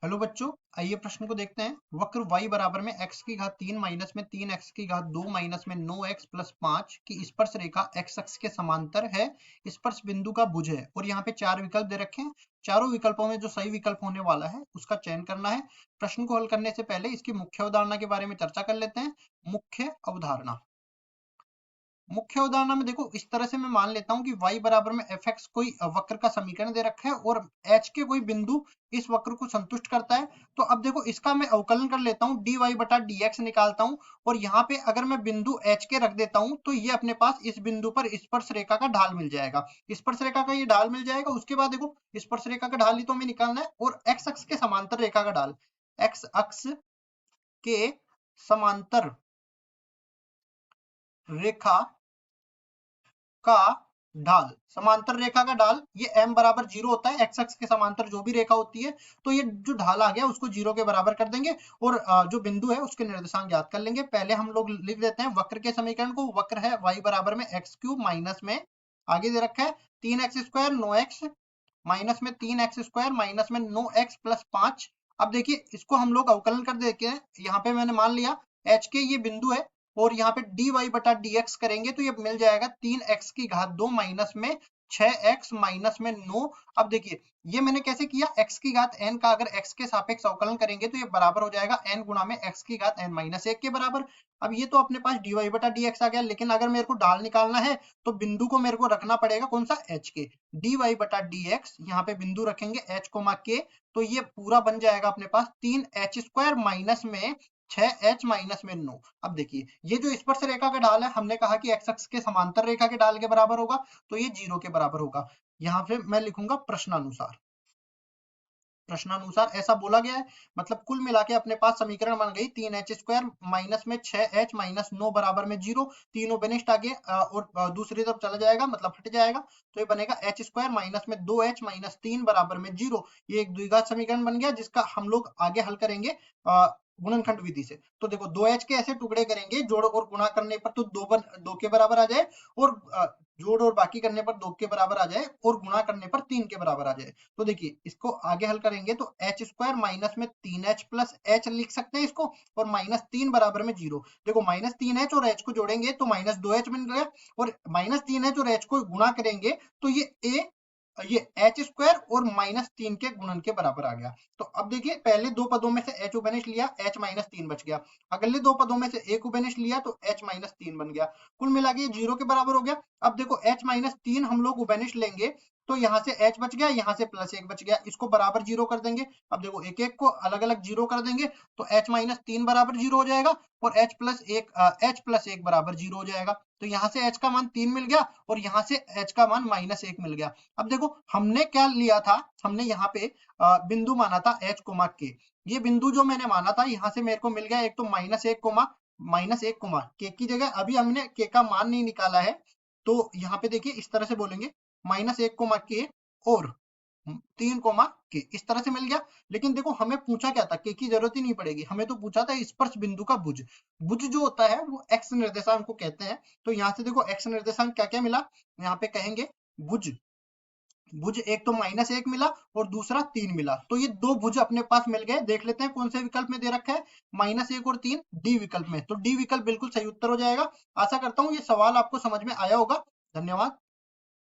Hello बच्चों, आइए प्रश्न को देखते हैं। वक्र y बराबर में x की घात 3 माइनस में 3x की घात 2 माइनस में 9x प्लस 5 की स्पर्श रेखा x अक्ष के समांतर है। स्पर्श बिंदु का भुज है और यहाँ पे 4 विकल्प दे रखे हैं। चारों विकल्पों में जो सही विकल्प होने वाला है उसका चयन करना है। प्रश्न को हल करने से पहले इसकी मुख्य अवधारणा के बारे में चर्चा कर लेते हैं। मुख्य उदाहरण में देखो, इस तरह से मैं मान लेता हूं कि y बराबर में fx कोई वक्र का समीकरण दे रखा है और h के कोई बिंदु इस वक्र को संतुष्ट करता है। तो अब देखो, इसका मैं अवकलन कर लेता हूं, dy बटा dx निकालता हूं और यहाँ पे अगर मैं बिंदु h के रख देता हूं तो ये अपने पास इस बिंदु पर स्पर्श रेखा का ढाल मिल जाएगा। स्पर्श रेखा का ये ढाल मिल जाएगा। उसके बाद देखो, स्पर्श रेखा का ढाल ही तो हमें निकालना है और x अक्ष के समांतर रेखा का ढाल, x अक्ष के समांतर रेखा का ढाल, समांतर रेखा का ढाल ये m बराबर 0 होता है। x अक्ष के समांतर जो भी रेखा होती है, तो ये जो ढाल आ गया उसको 0 के बराबर कर देंगे और जो बिंदु है उसके निर्देशांक ज्ञात कर लेंगे। पहले हम लोग लिख देते हैं वक्र के समीकरण को। वक्र है y बराबर में x क्यूब माइनस में आगे दे रखा है 3x स्क्वायर 9x माइनस में 3x स्क्वायर माइनस में 9x प्लस 5। अब देखिए, इसको हम लोग अवकलन कर देते हैं। यहाँ पे मैंने मान लिया h के ये बिंदु है और यहाँ पे dy बटा dx करेंगे तो ये मिल जाएगा 3x की घात 2 माइनस में 6x माइनस में 9। अब देखिए, ये मैंने कैसे किया, x की घात n का अगर x के सापेक्ष अवकलन करेंगे तो ये बराबर हो जाएगा n गुणा में x की घात n माइनस 1 के बराबर। अब ये तो अपने पास dy बटा dx आ गया, लेकिन अगर मेरे को ढाल निकालना है तो बिंदु को मेरे को रखना पड़ेगा कौन सा, h के। dy बटा dx यहाँ पे बिंदु रखेंगे h कोमा k, तो ये पूरा बन जाएगा अपने पास 3h स्क्वायर माइनस में 6h माइनस में 9। अब देखिए, ये जो स्पर्श रेखा का ढाल है, हमने कहा कि x अक्ष के समांतर रेखा के ढाल के बराबर होगा, तो ये 0 के बराबर होगा। यहाँ पे मैं लिखूंगा प्रश्नानुसार। प्रश्नानुसार ऐसा बोला गया है, मतलब कुल मिला के अपने पास समीकरण बन गई 3h स्क्वायर माइनस में 6h माइनस 9 बराबर में 0। तीनों बेनिस्ट आगे और दूसरी तरफ चला जाएगा, मतलब हट जाएगा, तो ये बनेगा h स्क्वायर माइनस में 2h माइनस 3 बराबर में 0। ये एक द्विघात समीकरण बन गया जिसका हम लोग आगे हल करेंगे गुणनखंड विधि से। तो देखो, 2h के ऐसे टुकड़े करेंगे, जोड़ और गुणा करने पर तो 2 के बराबर आ जाए और जोड़ और बाकी करने पर 2 के बराबर आ जाए और गुणा करने पर 3 के बराबर आ जाए। तो देखिए, इसको आगे हल करेंगे तो h स्क्वायर माइनस में 3h प्लस h लिख सकते हैं इसको, और माइनस 3 बराबर में 0। देखो, माइनस 3h और h को जोड़ेंगे तो माइनस 2h बन गया और माइनस 3h और h को गुणा करेंगे तो ये h स्क्वायर और माइनस 3 के गुणन के बराबर आ गया। तो अब देखिए, पहले दो पदों में से h उबेनिश लिया, h माइनस 3 बच गया। अगले दो पदों में से एक उबेनिश लिया तो h माइनस 3 बन गया। कुल मिला के ये 0 के बराबर हो गया। अब देखो, h माइनस 3 हम लोग उबेनिश लेंगे तो यहाँ से h बच गया, यहाँ से प्लस 1 बच गया, इसको बराबर 0 कर देंगे। अब देखो, एक एक को अलग अलग 0 कर देंगे तो h माइनस 3 बराबर 0 हो जाएगा और h प्लस 1 बराबर 0 हो जाएगा। तो यहाँ से h का मान 3 मिल गया और यहाँ से h का मान माइनस 1 मिल गया। अब देखो, हमने क्या लिया था, हमने यहाँ पे बिंदु माना था h कोमा k। ये बिंदु जो मैंने माना था, यहाँ से मेरे को मिल गया एक तो माइनस एक कोमा k की जगह अभी हमने k का मान नहीं निकाला है, तो यहाँ पे देखिए इस तरह से बोलेंगे -1 कोमा k और 3 कोमा k, इस तरह से मिल गया। लेकिन देखो, हमें पूछा क्या था, k की जरूरत ही नहीं पड़ेगी, हमें तो पूछा था स्पर्श बिंदु का भुज। भुज जो होता है वो x निर्देशांक को कहते हैं। तो यहाँ से देखो, x निर्देशांक क्या क्या मिला, यहाँ पे कहेंगे भुज। भुज एक तो -1 मिला और दूसरा 3 मिला, तो ये दो भुज अपने पास मिल गए। देख लेते हैं कौन से विकल्प में दे रखा है, -1 और 3 डी विकल्प में। तो डी विकल्प बिल्कुल सही उत्तर हो जाएगा। आशा करता हूँ ये सवाल आपको समझ में आया होगा। धन्यवाद।